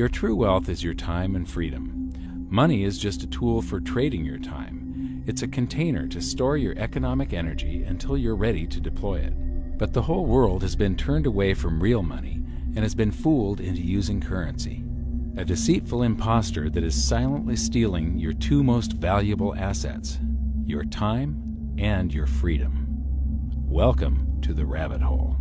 Your true wealth is your time and freedom. Money is just a tool for trading your time. It's a container to store your economic energy until you're ready to deploy it. But the whole world has been turned away from real money and has been fooled into using currency. A deceitful imposter that is silently stealing your two most valuable assets, your time and your freedom. Welcome to the rabbit hole.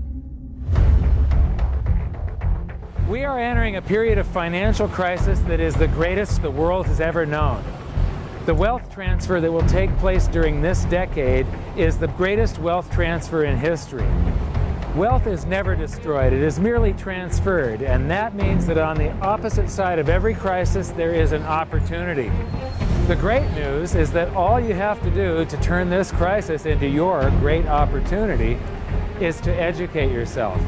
We are entering a period of financial crisis that is the greatest the world has ever known. The wealth transfer that will take place during this decade is the greatest wealth transfer in history. Wealth is never destroyed, it is merely transferred, and that means that on the opposite side of every crisis there is an opportunity. The great news is that all you have to do to turn this crisis into your great opportunity is to educate yourself.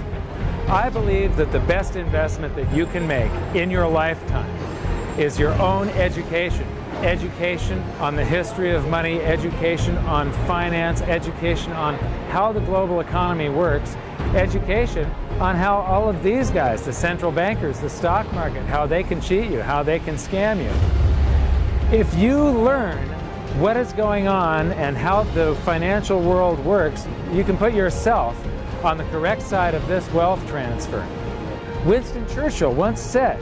I believe that the best investment that you can make in your lifetime is your own education. Education on the history of money, education on finance, education on how the global economy works, education on how all of these guys, the central bankers, the stock market, how they can cheat you, how they can scam you. If you learn what is going on and how the financial world works, you can put yourself on the correct side of this wealth transfer. Winston Churchill once said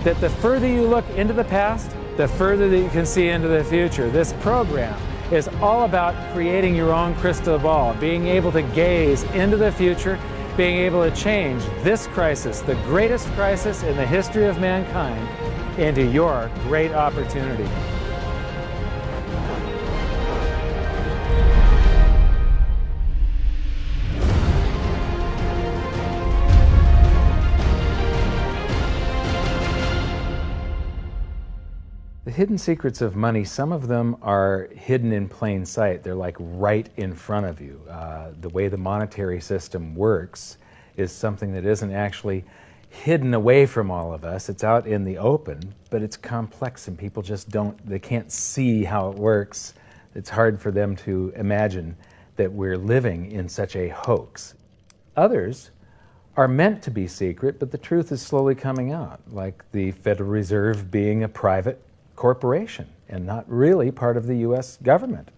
that the further you look into the past, the further that you can see into the future. This program is all about creating your own crystal ball, being able to gaze into the future, being able to change this crisis, the greatest crisis in the history of mankind, into your great opportunity. The hidden secrets of money, some of them are hidden in plain sight. They're like right in front of you. The way the monetary system works is something that isn't actually hidden away from all of us. It's out in the open, but it's complex and people just they can't see how it works. It's hard for them to imagine that we're living in such a hoax. Others are meant to be secret, but the truth is slowly coming out, like the Federal Reserve being a private corporation and not really part of the U.S. government.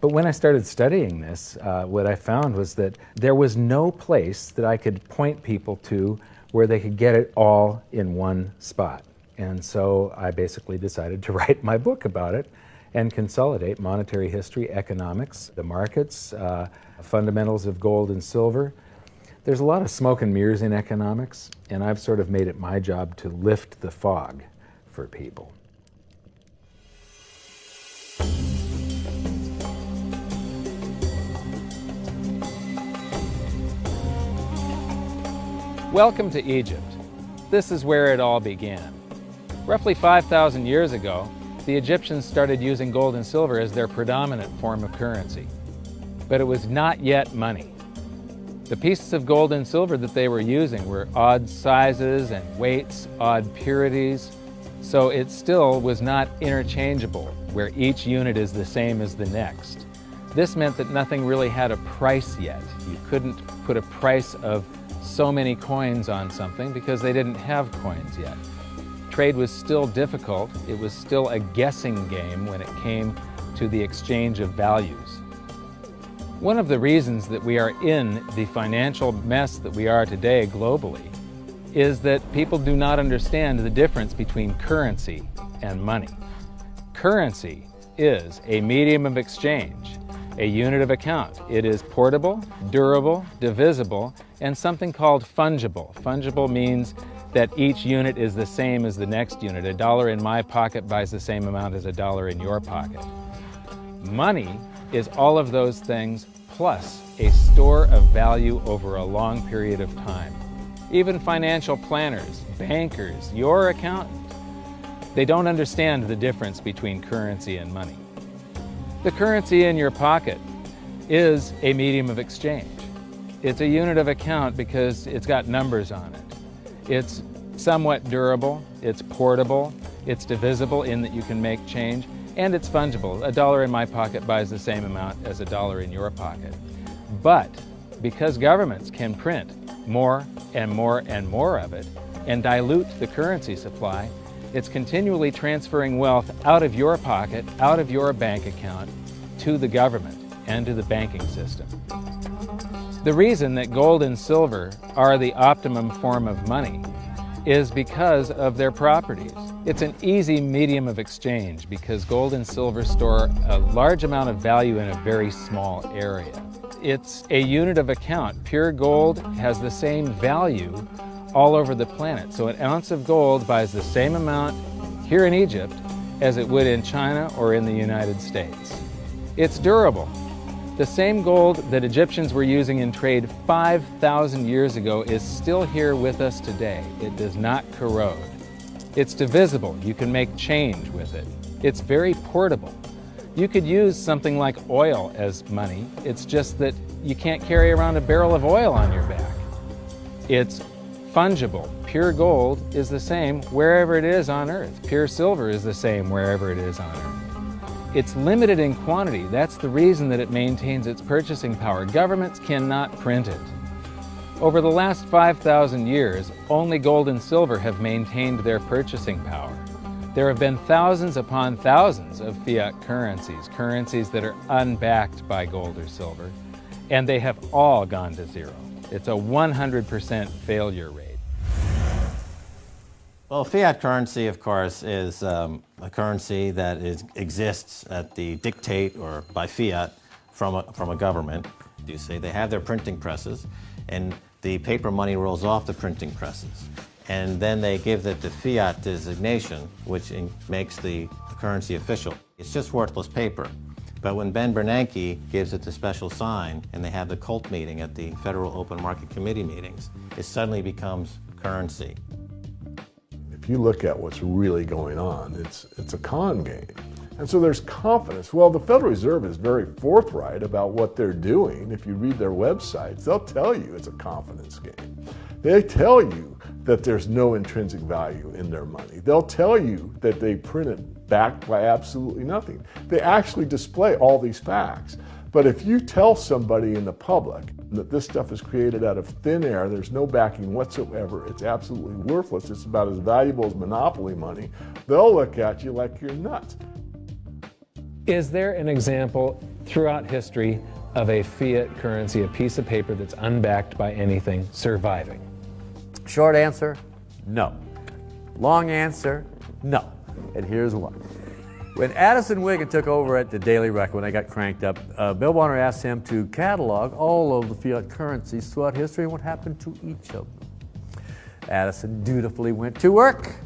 But when I started studying this, what I found was that there was no place that I could point people to where they could get it all in one spot. And so I basically decided to write my book about it and consolidate monetary history, economics, the markets, fundamentals of gold and silver. There's a lot of smoke and mirrors in economics, and I've sort of made it my job to lift the fog for people. Welcome to Egypt. This is where it all began. Roughly 5,000 years ago, the Egyptians started using gold and silver as their predominant form of currency. But it was not yet money. The pieces of gold and silver that they were using were odd sizes and weights, odd purities, so it still was not interchangeable, where each unit is the same as the next. This meant that nothing really had a price yet. You couldn't put a price of so many coins on something because they didn't have coins yet. Trade was still difficult. It was still a guessing game when it came to the exchange of values. One of the reasons that we are in the financial mess that we are today globally is that people do not understand the difference between currency and money. Currency is a medium of exchange, a unit of account. It is portable, durable, divisible, and something called fungible. Fungible means that each unit is the same as the next unit. A dollar in my pocket buys the same amount as a dollar in your pocket. Money is all of those things plus a store of value over a long period of time. Even financial planners, bankers, your accountant, they don't understand the difference between currency and money. The currency in your pocket is a medium of exchange. It's a unit of account because it's got numbers on it. It's somewhat durable, it's portable, it's divisible in that you can make change, and it's fungible. A dollar in my pocket buys the same amount as a dollar in your pocket. But because governments can print more and more and more of it, and dilute the currency supply, it's continually transferring wealth out of your pocket, out of your bank account, to the government and to the banking system. The reason that gold and silver are the optimum form of money is because of their properties. It's an easy medium of exchange because gold and silver store a large amount of value in a very small area. It's a unit of account. Pure gold has the same value all over the planet. So an ounce of gold buys the same amount here in Egypt as it would in China or in the United States. It's durable. The same gold that Egyptians were using in trade 5,000 years ago is still here with us today. It does not corrode. It's divisible. You can make change with it. It's very portable. You could use something like oil as money. It's just that you can't carry around a barrel of oil on your back. It's fungible. Pure gold is the same wherever it is on Earth. Pure silver is the same wherever it is on Earth. It's limited in quantity. That's the reason that it maintains its purchasing power. Governments cannot print it. Over the last 5,000 years, only gold and silver have maintained their purchasing power. There have been thousands upon thousands of fiat currencies that are unbacked by gold or silver, and they have all gone to zero. It's a 100% failure rate. Well, fiat currency, of course, is a currency that exists at the dictate or by fiat from a government. You see, they have their printing presses, and the paper money rolls off the printing presses. And then they give it the fiat designation, which makes the currency official. It's just worthless paper. But when Ben Bernanke gives it the special sign, and they have the cult meeting at the Federal Open Market Committee meetings, it suddenly becomes currency. If you look at what's really going on, it's a con game. And so there's confidence. Well, the Federal Reserve is very forthright about what they're doing. If you read their websites, they'll tell you it's a confidence game. They tell you that there's no intrinsic value in their money. They'll tell you that they print it backed by absolutely nothing. They actually display all these facts. But if you tell somebody in the public that this stuff is created out of thin air, there's no backing whatsoever, it's absolutely worthless, it's about as valuable as monopoly money, they'll look at you like you're nuts. Is there an example throughout history of a fiat currency, a piece of paper that's unbacked by anything, surviving? Short answer, no. Long answer, no. And here's why. When Addison Wiggin took over at the Daily Record, when they got cranked up, Bill Warner asked him to catalog all of the fiat currencies throughout history and what happened to each of them. Addison dutifully went to work.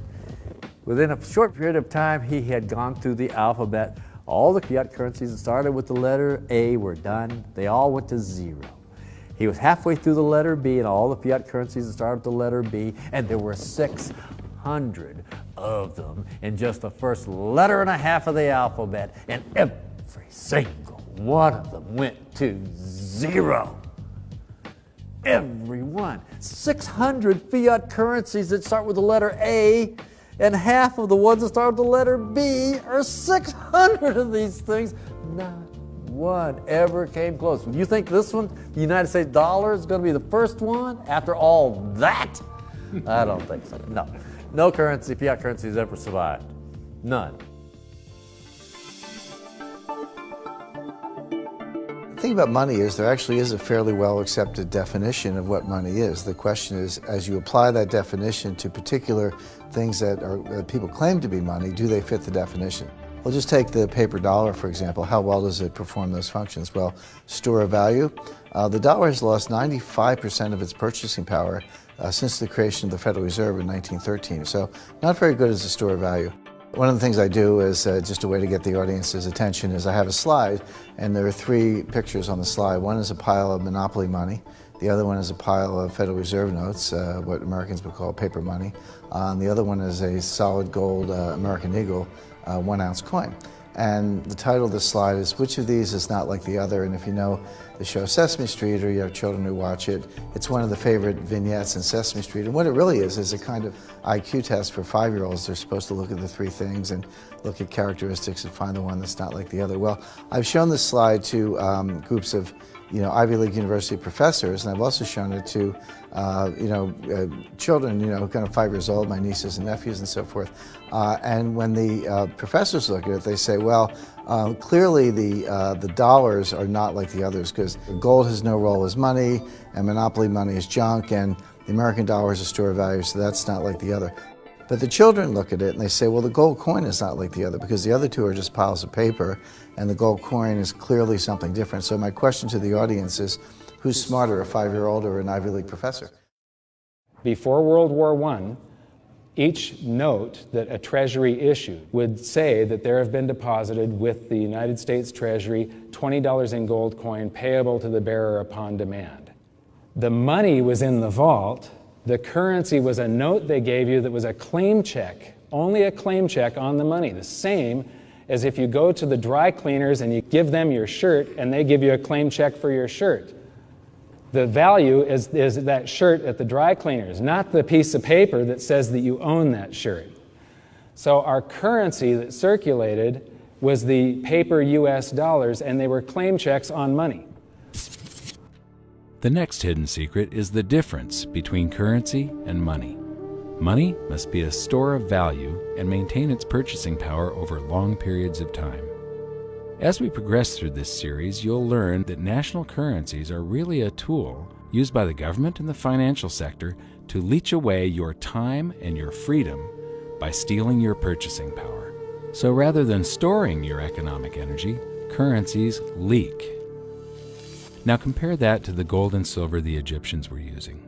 Within a short period of time, he had gone through the alphabet. All the fiat currencies that started with the letter A were done. They all went to zero. He was halfway through the letter B, and all the fiat currencies that started with the letter B, and there were 600 of them in just the first letter and a half of the alphabet, and every single one of them went to zero. Every one. 600 fiat currencies that start with the letter A, and half of the ones that start with the letter B are 600 of these things. Not one ever came close. You think this one, the United States dollar, is going to be the first one after all that? I don't think so. No. No currency, fiat currency has ever survived. None. The thing about money is there actually is a fairly well accepted definition of what money is. The question is, as you apply that definition to particular things that people claim to be money, do they fit the definition? We'll just take the paper dollar, for example. How well does it perform those functions? Well, store of value. The dollar has lost 95% of its purchasing power since the creation of the Federal Reserve in 1913. So not very good as a store of value. One of the things I do is just a way to get the audience's attention is I have a slide, and there are 3 pictures on the slide. One is a pile of monopoly money. The other one is a pile of Federal Reserve notes, what Americans would call paper money. The other one is a solid gold American Eagle 1-ounce coin. And the title of the slide is, which of these is not like the other? And if you know the show Sesame Street, or you have children who watch it, it's one of the favorite vignettes in Sesame Street. And what it really is a kind of IQ test for 5-year-olds. They're supposed to look at the 3 things and look at characteristics and find the one that's not like the other. Well, I've shown this slide to groups of Ivy League university professors, and I've also shown it to children, kind of 5 years old, my nieces and nephews and so forth. And when the professors look at it, they say, well, clearly the dollars are not like the others, because gold has no role as money, and monopoly money is junk, and the American dollar is a store of value, so that's not like the other. But the children look at it and they say, well, the gold coin is not like the other, because the other two are just piles of paper, and the gold coin is clearly something different. So my question to the audience is, who's smarter, a 5-year-old or an Ivy League professor? Before World War I, each note that a treasury issued would say that there have been deposited with the United States Treasury $20 in gold coin payable to the bearer upon demand. The money was in the vault. The currency was a note they gave you that was a claim check, only a claim check on the money, the same as if you go to the dry cleaners and you give them your shirt and they give you a claim check for your shirt. The value is that shirt at the dry cleaners, not the piece of paper that says that you own that shirt. So our currency that circulated was the paper US dollars, and they were claim checks on money. The next hidden secret is the difference between currency and money. Money must be a store of value and maintain its purchasing power over long periods of time. As we progress through this series, you'll learn that national currencies are really a tool used by the government and the financial sector to leech away your time and your freedom by stealing your purchasing power. So rather than storing your economic energy, currencies leak. Now compare that to the gold and silver the Egyptians were using.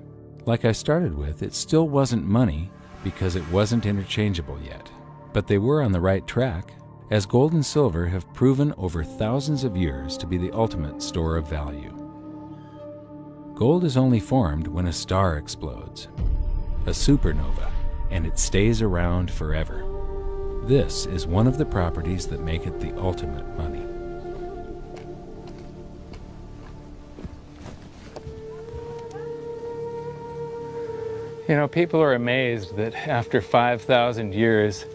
Like I started with, it still wasn't money because it wasn't interchangeable yet. But they were on the right track, as gold and silver have proven over thousands of years to be the ultimate store of value. Gold is only formed when a star explodes, a supernova, and it stays around forever. This is one of the properties that make it the ultimate money. People are amazed that after 5,000 years,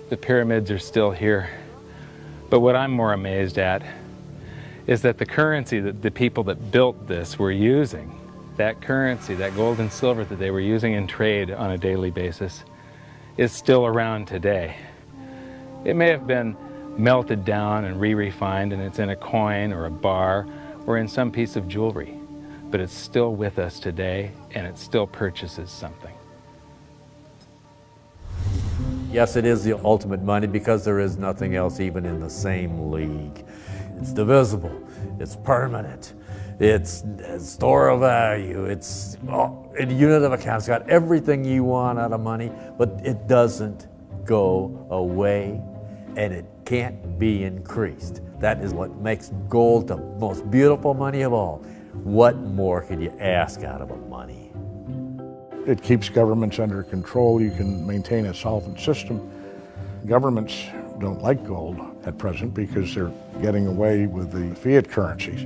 the pyramids are still here. But what I'm more amazed at is that the currency that the people that built this were using, that currency, that gold and silver that they were using in trade on a daily basis, is still around today. It may have been melted down and re-refined, and it's in a coin or a bar or in some piece of jewelry, but it's still with us today, and it still purchases something. Yes, it is the ultimate money because there is nothing else even in the same league. It's divisible, it's permanent, it's a store of value, it's a unit of account. It's got everything you want out of money, but it doesn't go away, and it can't be increased. That is what makes gold the most beautiful money of all. What more could you ask out of a money? It keeps governments under control. You can maintain a solvent system. Governments don't like gold at present because they're getting away with the fiat currencies,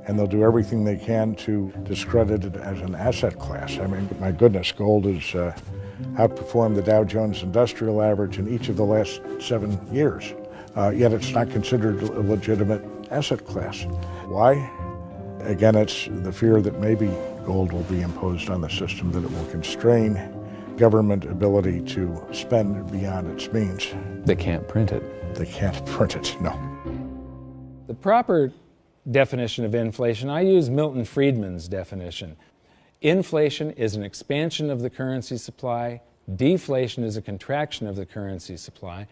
and they'll do everything they can to discredit it as an asset class. I mean, my goodness, gold has outperformed the Dow Jones Industrial Average in each of the last 7 years, yet it's not considered a legitimate asset class. Why? Again, it's the fear that maybe gold will be imposed on the system, that it will constrain government ability to spend beyond its means. They can't print it. They can't print it, no. The proper definition of inflation, I use Milton Friedman's definition. Inflation is an expansion of the currency supply. Deflation is a contraction of the currency supply.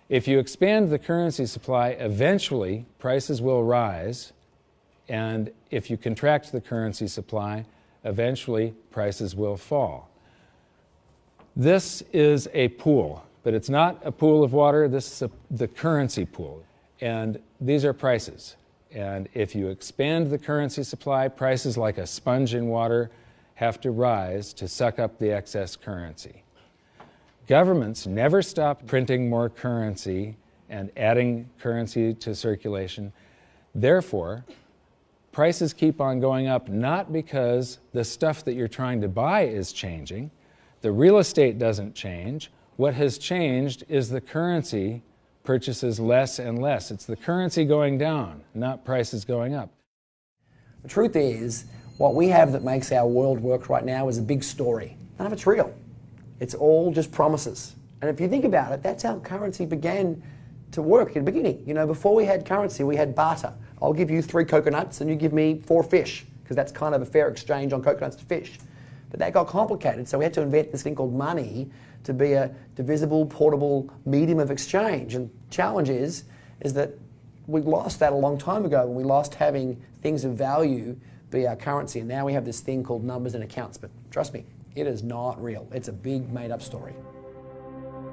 If you expand the currency supply, eventually prices will rise. And if you contract the currency supply, eventually prices will fall. This is a pool, but it's not a pool of water. This is the currency pool. And these are prices. And if you expand the currency supply, prices like a sponge in water have to rise to suck up the excess currency. Governments never stop printing more currency and adding currency to circulation. Therefore, prices keep on going up, not because the stuff that you're trying to buy is changing. The real estate doesn't change. What has changed is the currency purchases less and less. It's the currency going down, not prices going up. The truth is, what we have that makes our world work right now is a big story. None of it's real. It's all just promises. And if you think about it, that's how currency began to work in the beginning. You know, before we had currency, we had barter. I'll give you 3 coconuts and you give me 4 fish, because that's kind of a fair exchange on coconuts to fish. But that got complicated, so we had to invent this thing called money to be a divisible, portable medium of exchange. And the challenge is that we lost that a long time ago, when we lost having things of value be our currency. And now we have this thing called numbers and accounts. But trust me, it is not real. It's a big made-up story.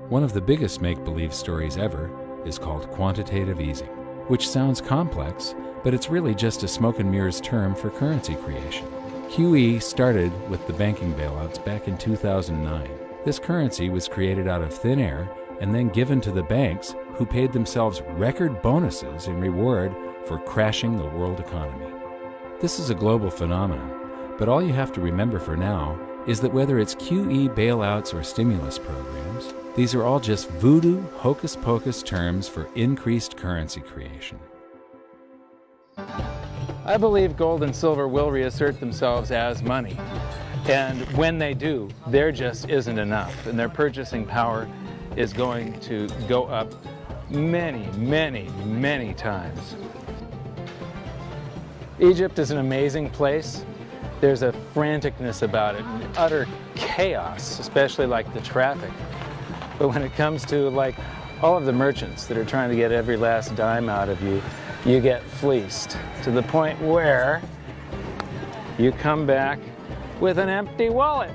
One of the biggest make-believe stories ever is called quantitative easing, which sounds complex, but it's really just a smoke and mirrors term for currency creation. QE started with the banking bailouts back in 2009. This currency was created out of thin air and then given to the banks, who paid themselves record bonuses in reward for crashing the world economy. This is a global phenomenon, but all you have to remember for now is that whether it's QE bailouts or stimulus programs, these are all just voodoo, hocus-pocus terms for increased currency creation. I believe gold and silver will reassert themselves as money. And when they do, there just isn't enough. And their purchasing power is going to go up many, many, many times. Egypt is an amazing place. There's a franticness about it, and utter chaos, especially like the traffic. But when it comes to like all of the merchants that are trying to get every last dime out of you, you get fleeced to the point where you come back with an empty wallet.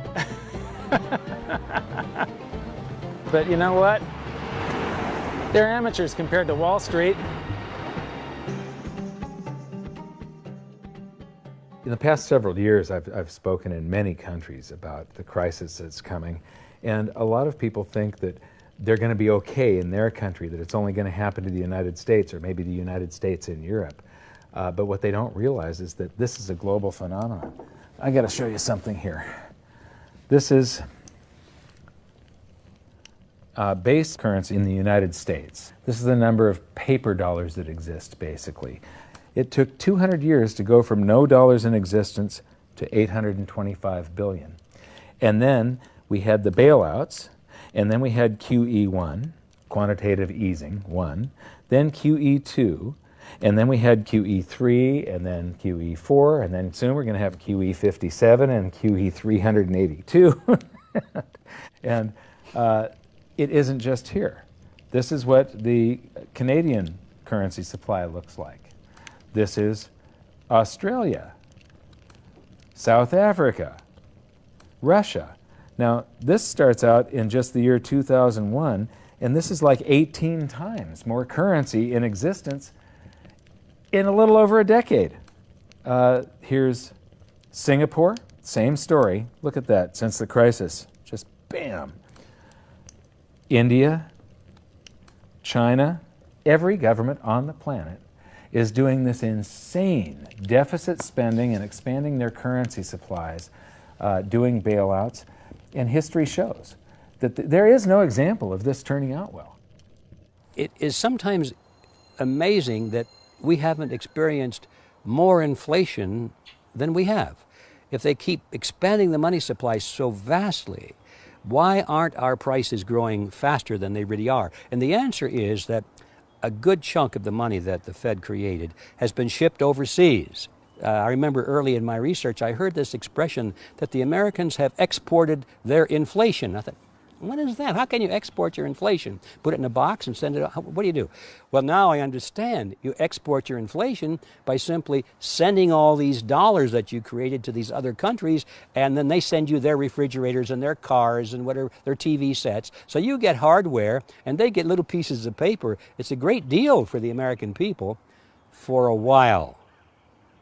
But you know what? They're amateurs compared to Wall Street. In the past several years, I've spoken in many countries about the crisis that's coming, and a lot of people think that they're going to be okay in their country, that it's only going to happen to the United States or maybe the United States in Europe. But what they don't realize is that this is a global phenomenon. I got to show you something here. This is base currency in the United States. This is the number of paper dollars that exist, basically. It took 200 years to go from no dollars in existence to 825 billion. And then we had the bailouts, and then we had QE1, quantitative easing 1, then QE2, and then we had QE3, and then QE4, and then soon we're going to have QE57 and QE382. And it isn't just here. This is what the Canadian currency supply looks like. This is Australia, South Africa, Russia. Now, this starts out in just the year 2001, and this is like 18 times more currency in existence in a little over a decade. Here's Singapore, same story. Look at that, since the crisis, just bam. India, China, every government on the planet is doing this insane deficit spending and expanding their currency supplies, doing bailouts, and history shows that there is no example of this turning out well. It is sometimes amazing that we haven't experienced more inflation than we have. If they keep expanding the money supply so vastly, why aren't our prices growing faster than they really are? And the answer is that a good chunk of the money that the Fed created has been shipped overseas. I remember early in my research, I heard this expression that the Americans have exported their inflation. I thought, what is that? How can you export your inflation? Put it in a box and send it out? What do you do? Well, now I understand. You export your inflation by simply sending all these dollars that you created to these other countries, and then they send you their refrigerators and their cars and whatever, their TV sets. So you get hardware, and they get little pieces of paper. It's a great deal for the American people for a while.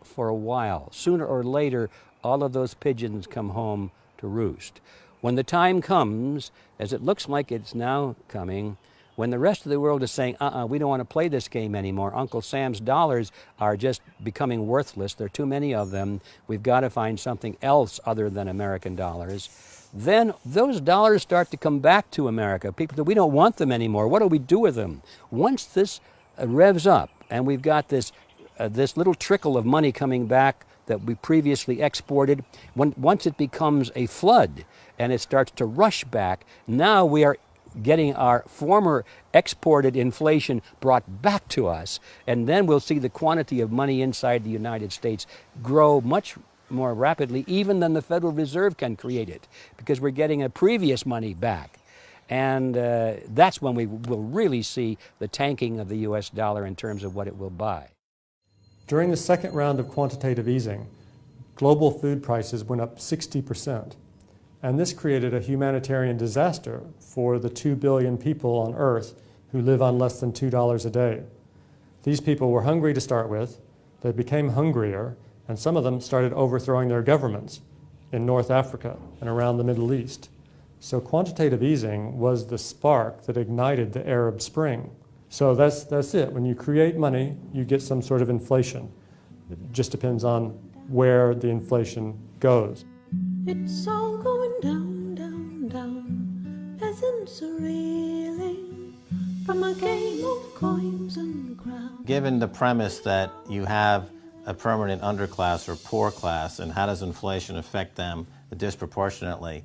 For a while. Sooner or later, all of those pigeons come home to roost. When the time comes, as it looks like it's now coming, when the rest of the world is saying, we don't want to play this game anymore, Uncle Sam's dollars are just becoming worthless, there are too many of them, we've got to find something else other than American dollars, then those dollars start to come back to America. People say, we don't want them anymore, what do we do with them? Once this revs up and we've got this little trickle of money coming back that we previously exported, once it becomes a flood and it starts to rush back, now we are getting our former exported inflation brought back to us, and then we'll see the quantity of money inside the United States grow much more rapidly even than the Federal Reserve can create it, because we're getting a previous money back. And that's when we will really see the tanking of the US dollar in terms of what it will buy. During the second round of quantitative easing, global food prices went up 60%. And this created a humanitarian disaster for the 2 billion people on Earth who live on less than $2 a day. These people were hungry to start with, they became hungrier, and some of them started overthrowing their governments in North Africa and around the Middle East. So quantitative easing was the spark that ignited the Arab Spring. So that's it. When you create money, you get some sort of inflation. It just depends on where the inflation goes. It's all going down, down, down. Peasants are reeling from a game of coins and crowns. Given the premise that you have a permanent underclass or poor class, and how does inflation affect them disproportionately,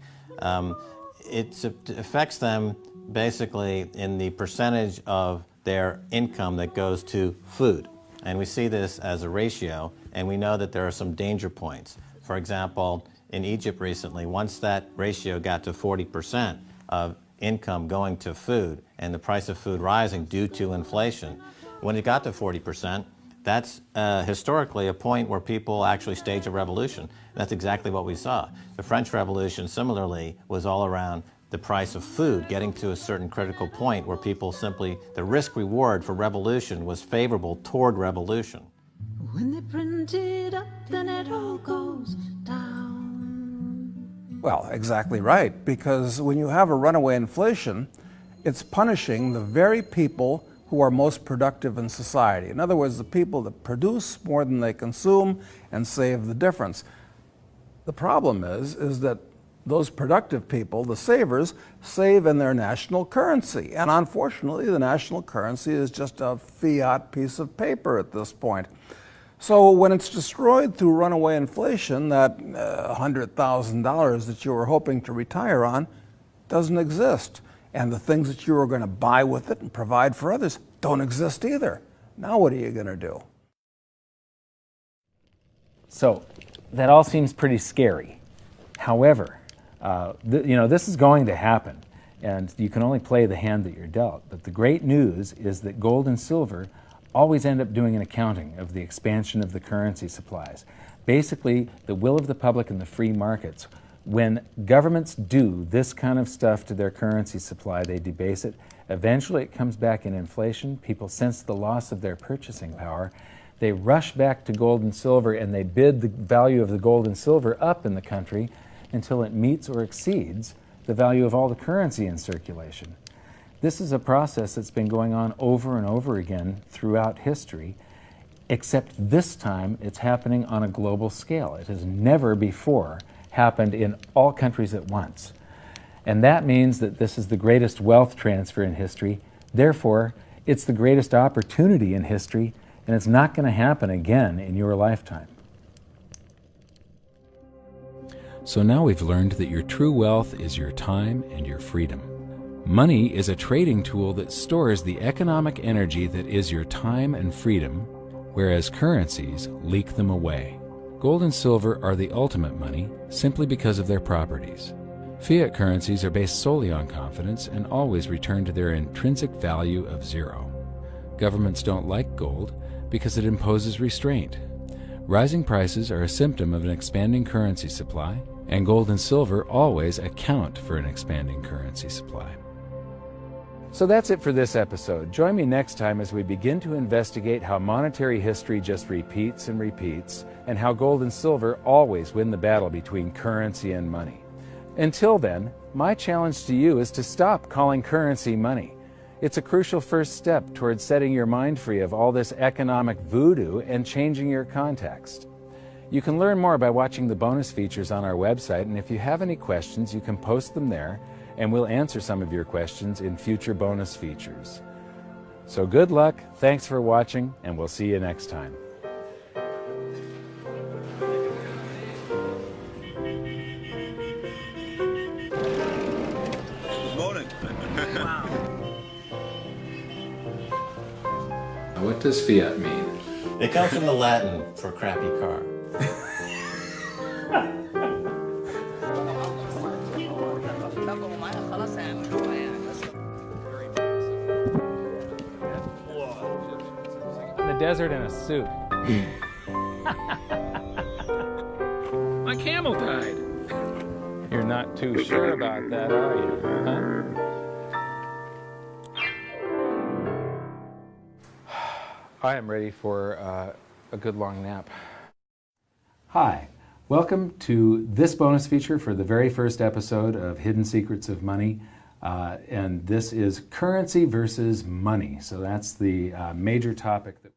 it affects them basically in the percentage of their income that goes to food. And we see this as a ratio, and we know that there are some danger points. For example, in Egypt recently, once that ratio got to 40% of income going to food and the price of food rising due to inflation, when it got to 40%, that's historically a point where people actually stage a revolution. And that's exactly what we saw. The French Revolution, similarly, was all around the price of food getting to a certain critical point where people simply, the risk-reward for revolution was favorable toward revolution. When they print it up, then it all goes down. Well, exactly right, because when you have a runaway inflation, it's punishing the very people who are most productive in society. In other words, the people that produce more than they consume and save the difference. The problem is that those productive people, the savers, save in their national currency. And unfortunately, the national currency is just a fiat piece of paper at this point. So when it's destroyed through runaway inflation, that $100,000 that you were hoping to retire on doesn't exist. And the things that you were going to buy with it and provide for others don't exist either. Now what are you going to do? So that all seems pretty scary. However, this is going to happen, and you can only play the hand that you're dealt. But the great news is that gold and silver always end up doing an accounting of the expansion of the currency supplies. Basically, the will of the public and the free markets. When governments do this kind of stuff to their currency supply, they debase it. Eventually it comes back in inflation. People sense the loss of their purchasing power. They rush back to gold and silver, and they bid the value of the gold and silver up in the country until it meets or exceeds the value of all the currency in circulation. This is a process that's been going on over and over again throughout history, except this time it's happening on a global scale. It has never before happened in all countries at once. And that means that this is the greatest wealth transfer in history. Therefore, it's the greatest opportunity in history, and it's not going to happen again in your lifetime. So now we've learned that your true wealth is your time and your freedom. Money is a trading tool that stores the economic energy that is your time and freedom, whereas currencies leak them away. Gold and silver are the ultimate money simply because of their properties. Fiat currencies are based solely on confidence and always return to their intrinsic value of zero. Governments don't like gold because it imposes restraint. Rising prices are a symptom of an expanding currency supply, and gold and silver always account for an expanding currency supply. So that's it for this episode. Join me next time as we begin to investigate how monetary history just repeats and repeats, and how gold and silver always win the battle between currency and money. Until then, my challenge to you is to stop calling currency money. It's a crucial first step towards setting your mind free of all this economic voodoo and changing your context. You can learn more by watching the bonus features on our website, and if you have any questions, you can post them there, and we'll answer some of your questions in future bonus features. So good luck, thanks for watching, and we'll see you next time. what does fiat mean? It comes from the Latin for crappy car. In the desert in a suit. My camel died. You're not too sure about that, are you? Huh? I am ready for a good long nap. Hi, welcome to this bonus feature for the very first episode of Hidden Secrets of Money. And this is currency versus money. So that's the major topic that